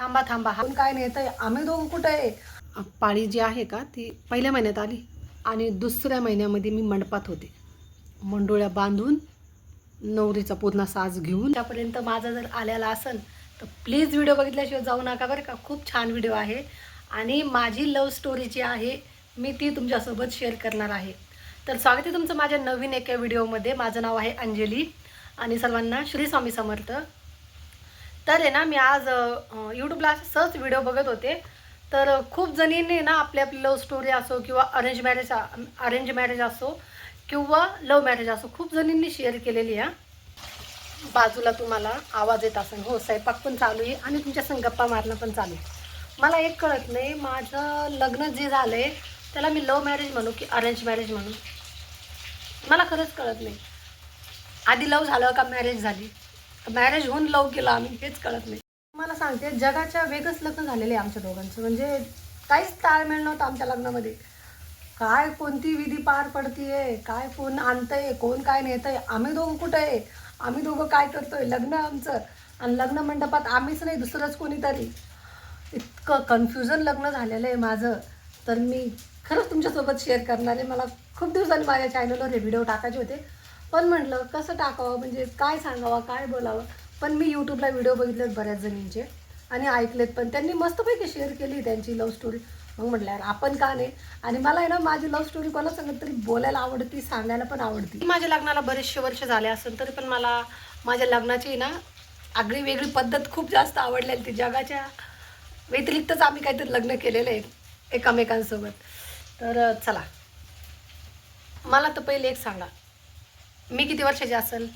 थांबा थांबा, हा काय नेतंय? आम्ही दोघं कुठे आहे? पाळी जी आहे का ती पहिल्या महिन्यात आली आणि दुसऱ्या महिन्यामध्ये मी मंडपात होते. मंडोळ्या बांधून नवरीचा पूर्ण साज घेऊन त्यापर्यंत माझा जर आलेला असेल तर प्लीज व्हिडिओ बघितल्याशिवाय जाऊ नका बरं का. खूप छान व्हिडिओ आहे आणि माझी लव्ह स्टोरी जी आहे मी ती तुमच्यासोबत शेअर करणार आहे. तर स्वागत आहे तुमचं माझ्या नवीन एका व्हिडिओमध्ये. माझं नाव आहे अंजली आणि सर्वांना श्री स्वामी समर्थ. तर आहे ना, मी आज यूट्यूबला सहज व्हिडिओ बघत होते तर खूप जणींनी ना आपली आपली लव्ह स्टोरी असो किंवा अरेंज मॅरेज असो किंवा लव्ह मॅरेज असो खूप जणींनी शेअर केलेली आहे. बाजूला तुम्हाला आवाज येत असेल, हो स्वयंपाक पण चालू आहे आणि तुमच्या संग गप्पा मारणं पण चालू आहे. मला एक कळत नाही, माझं लग्न जे झालं आहे त्याला मी लव्ह मॅरेज म्हणू की अरेंज मॅरेज म्हणू, मला खरंच कळत नाही. आधी लव झालं का मॅरेज झाली, मॅरेज होऊन लव केलं आम्ही, हेच कळत नाही. मला सांगते, जगाच्या वेगळंच लग्न झालेलं आहे आमच्या दोघांचं. म्हणजे काहीच ताळमेळ नव्हतं आमच्या लग्नामध्ये. काय कोणती विधी पार पडतीये, काय कोण आणतंय, कोण काय नेतंय, आम्ही दोघं कुठे आहे, आम्ही दोघं काय करतोय, लग्न आमचं आणि लग्न मंडपात आम्हीच नाही दुसरंच कोणीतरी. इतकं कन्फ्युजन लग्न झालेलं आहे माझं. तर मी खरंच तुमच्यासोबत शेअर करणार आहे. मला खूप दिवसांनी माझ्या चॅनलवर हे व्हिडिओ टाकायचे होते पण म्हटलं कसं टाकावं, म्हणजे काय सांगावं, काय बोलावं. पण मी यूट्यूबला व्हिडिओ बघितलेत बऱ्याच जणींचे आणि ऐकलेत पण, त्यांनी मस्तपैकी शेअर केली त्यांची लव्ह स्टोरी. मग म्हटलं यार आपण का नाही. आणि मला आहे ना माझी लव्ह स्टोरी कोणा सांगत तरी बोलायला आवडती, सांगायला पण आवडती. माझ्या लग्नाला बरेचसे वर्ष झाले असेल तरी पण मला माझ्या लग्नाची ना आगळी वेगळी पद्धत खूप जास्त आवडलेली. ती जगाच्या व्यतिरिक्तच आम्ही काहीतरी लग्न केलेलं आहे एकमेकांसोबत. तर चला, मला तर पहिले एक सांगा, मी किती वर्षाची असेल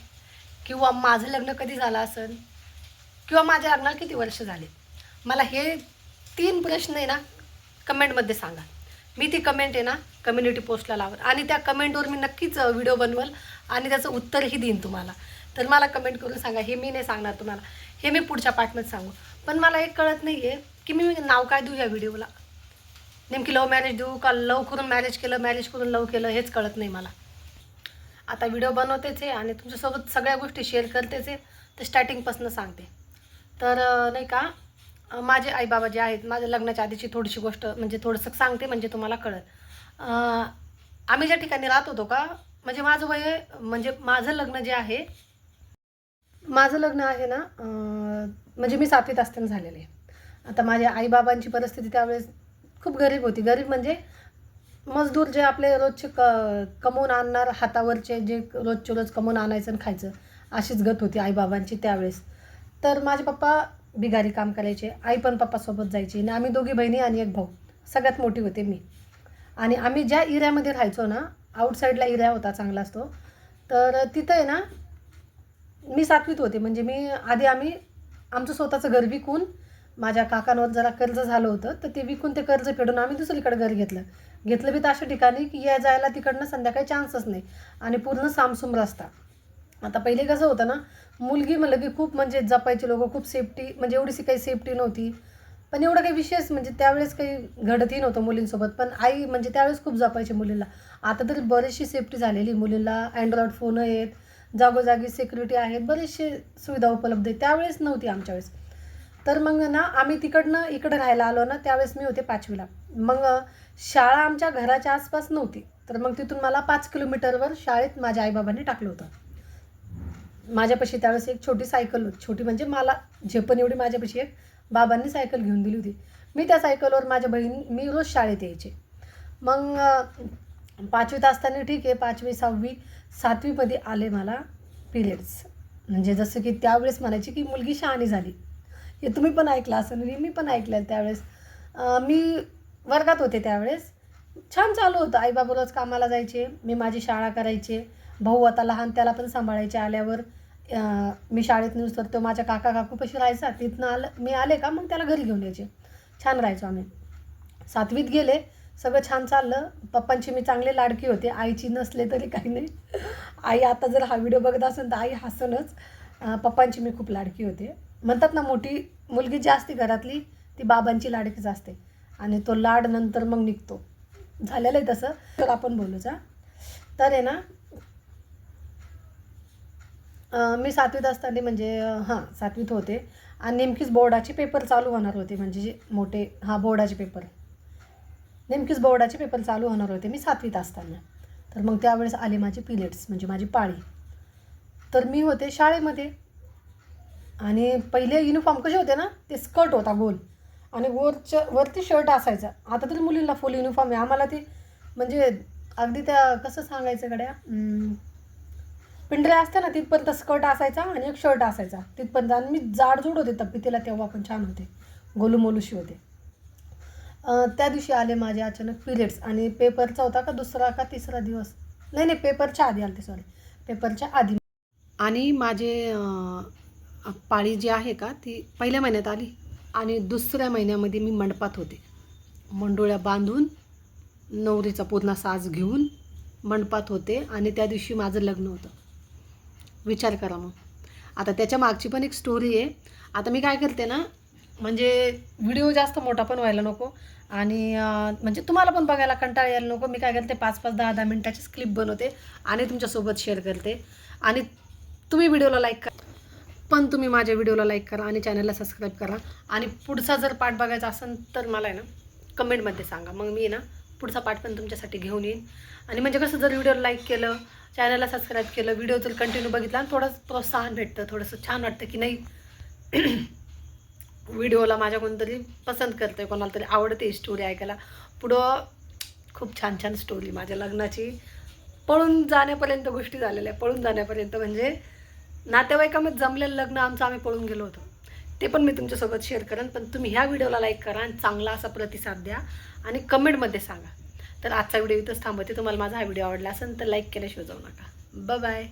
किंवा माझं लग्न कधी झालं असेल किंवा माझ्या लग्नाला किती वर्ष झाले. मला हे 3 प्रश्न आहे ना कमेंटमध्ये सांगा. मी ती कमेंट आहे ना कम्युनिटी पोस्टला लावल आणि त्या कमेंटवर मी नक्कीच व्हिडिओ बनवल आणि त्याचं उत्तरही देईन तुम्हाला. तर मला कमेंट करून सांगा. हे मी नाही सांगणार तुम्हाला, हे मी पुढच्या पार्टमध्ये सांगू. पण मला एक कळत नाही आहे की मी नाव काय देऊ या व्हिडिओला. नेमकी लव्ह मॅरेज देऊ का लव करून मॅरेज केलं, मॅरेज करून लव केलं, हेच कळत नाही मला. आता व्हिडिओ बनवतेच आहे आणि तुमच्यासोबत सगळ्या गोष्टी शेअर करतेच आहे. तर स्टार्टिंगपासून सांगते. तर नाही का, माझे आईबाबा जे आहेत, माझ्या लग्नाच्या आधीची थोडीशी गोष्ट म्हणजे थोडंसं सांगते म्हणजे तुम्हाला कळेल. आम्ही ज्या ठिकाणी राहत होतो का, म्हणजे माझं वय म्हणजे माझं लग्न जे आहे, माझं लग्न आहे ना म्हणजे मी 7वीत असताना झालेलं आहे. आता माझ्या आईबाबांची परिस्थिती त्यावेळेस खूप गरीब होती. गरीब म्हणजे मजदूर जे आपले रोजचे कमवून आणणार हातावरचे, जे रोजचे रोज कमवून आणायचं आणि खायचं, अशीच गत होती आईबाबांची त्यावेळेस. तर माझे पप्पा बिगारी काम करायचे, आई पण पप्पासोबत जायची आणि आम्ही दोघी बहिणी आणि एक भाऊ. सगळ्यात मोठी होते मी. आणि आम्ही ज्या एरियामध्ये राहायचो ना, आउटसाईडला एरिया होता चांगलाच तो. तर तिथं आहे ना, मी 7वीत होते. म्हणजे आम्ही आमचं स्वतःचं घर विकून, माझ्या काकांवर जरा कर्ज झालं होतं तर ते विकून ते कर्ज फेडून आम्ही दुसरीकडे घर घेतलं बी तर अशा ठिकाणी की या जायला तिकडनं संध्याकाळी चान्सच नाही आणि पूर्ण सामसूम रस्ता. आता पहिले कसं होतं ना, मुलगी म्हणलं की खूप म्हणजे जपायचे लोक, खूप सेफ्टी, म्हणजे एवढीशी काही सेफ्टी नव्हती. पण एवढं काही विशेष म्हणजे त्यावेळेस काही घडतही नव्हतं मुलींसोबत. पण आई म्हणजे त्यावेळेस खूप जपायचे मुलींना. आता तरी बरीचशी सेफ्टी झालेली मुलींना, अँड्रॉइड फोन आहेत, जागोजागी सिक्युरिटी आहेत, बरेचसे सुविधा उपलब्ध आहेत. त्यावेळेस नव्हती आमच्या वेळेस. तर मग ना आम्ही तिकडनं इकडं राहायला आलो ना, त्यावेळेस मी होते 5वीला. मग शाळा आमच्या घराच्या आसपास नव्हती. तर मग तिथून मला 5 किलोमीटरवर शाळेत माझ्या आईबाबांनी टाकलं होतं. माझ्यापाशी त्यावेळेस एक छोटी सायकल होती. छोटी म्हणजे मला झेपण एवढी माझ्यापाशी एक बाबांनी सायकल घेऊन दिली होती. मी त्या सायकलवर माझ्या बहिणी मी रोज शाळेत यायचे. मग 5वीत असताना ठीक आहे, 5वी 6वी 7वीमध्ये आले मला पिरियड्स. म्हणजे जसं की त्यावेळेस म्हणायची की मुलगी शहाणी झाली. हे तुम्ही पण ऐकलं असेल आणि मी पण ऐकलं त्यावेळेस. मी वर्गात होते त्यावेळेस. छान चालू होतं. आईबाबा रोज कामाला जायचे, मी माझी शाळा करायचे. भाऊ आता लहान, त्याला पण सांभाळायचे. आल्यावर मी शाळेत न्यूज तर तो माझ्या काकूपाशी राहायचा. तिथनं मी आले का मग त्याला घरी घेऊन यायचे. छान राहायचो आम्ही. 7वीत गेले, सगळं छान चाललं. पप्पांची मी चांगले लाडकी होते, आईची नसले तरी काही नाही. आई आता जर हा व्हिडिओ बघत असेल तर आई हसनच. पप्पांची मी खूप लाडकी होते. म्हणतात ना, मोठी मुलगी जी असते घरातली ती बाबांची लाडकीच असते आणि तो लाड नंतर मग निघतो. झालेलं आहे तसं. तर आपण बोलूचा. तर आहे ना, मी 7वीत असताना म्हणजे 7वीत होते आणि नेमकीच बोर्डाचे पेपर चालू होणार होते, म्हणजे जे मोठे बोर्डाचे पेपर, नेमकीच बोर्डाचे पेपर चालू होणार होते मी 7वीत असताना. तर मग त्यावेळेस आले माझे पिरियड्स, म्हणजे माझी पाळी. तर मी होते शाळेमध्ये आणि पहिले युनिफॉर्म कसे होते ना, ते स्कर्ट होता गोल आणि वरती शर्ट असायचा. आता तरी मुलींना फुल युनिफॉर्म आहे, आम्हाला ती म्हणजे अगदी त्या कसं सांगायचं गड्या, पिंढऱ्या असते ना तिथपर्यंत स्कर्ट असायचा आणि एक शर्ट असायचा तिथपर्यंत. आणि मी जाडजूड होते तब्येतीला, तेव्हा पण छान होते, गोलूमोलूशी होते. त्या दिवशी आले माझे अचानक पिरियड्स आणि पेपरचा होता का दुसरा का तिसरा दिवस, नाही पेपरच्या आधी आले, सॉरी पेपरच्या आधी. आणि माझे पाळी जी आहे का ती पहिल्या महिन्यात आली आणि दुसऱ्या महिन्यामध्ये मी मंडपात होते. मंडोळ्या बांधून नवरीचा पूर्ण साज घेऊन मंडपात होते आणि त्या दिवशी माझं लग्न होतं. विचार करा मग. आता त्याच्या मागची पण एक स्टोरी आहे. आता मी काय करते ना, म्हणजे व्हिडिओ जास्त मोठा पण व्हायला नको आणि म्हणजे तुम्हाला पण बघायला कंटाळा यायला नको. मी काय करते 5-5, 10-10 मिनिटाचीच क्लिप बनवते आणि तुमच्यासोबत शेअर करते. आणि तुम्ही व्हिडिओला लाईक करा, पण तुम्ही माझ्या व्हिडिओला लाईक करा आणि चॅनलला सबस्क्राईब करा. आणि पुढचा जर पार्ट बघायचा असेल तर मला आहे ना कमेंटमध्ये सांगा, मग मी ना पुढचा पार्ट पण तुमच्यासाठी घेऊन येईन. आणि म्हणजे कसं, जर व्हिडिओला लाईक केलं, चॅनलला सबस्क्राईब केलं, व्हिडिओ जर कंटिन्यू बघितला आणि थोडंसं प्रोत्साहन भेटतं, थोडंसं छान वाटतं की नाही व्हिडिओला माझ्या कोणतरी पसंत करते, कोणाला तरी आवडते स्टोरी ऐकायला. पुढं खूप छान छान स्टोरी माझ्या लग्नाची पळून जाण्यापर्यंत गोष्टी झालेल्या, पळून जाण्यापर्यंत म्हणजे नातेवाईकामध्ये जमलेलं लग्न आमचं, आम्ही पळून गेलो होतो. ते पण मी तुमच्यासोबत शेअर करेन. पण तुम्ही ह्या व्हिडिओला लाईक करा आणि चांगला असा प्रतिसाद द्या आणि कमेंटमध्ये सांगा. तर आजचा व्हिडिओ इथंच थांबवते. तुम्हाला माझा हा व्हिडिओ आवडला असेल तर लाईक केल्याशिवाय जाऊ नका. बाय.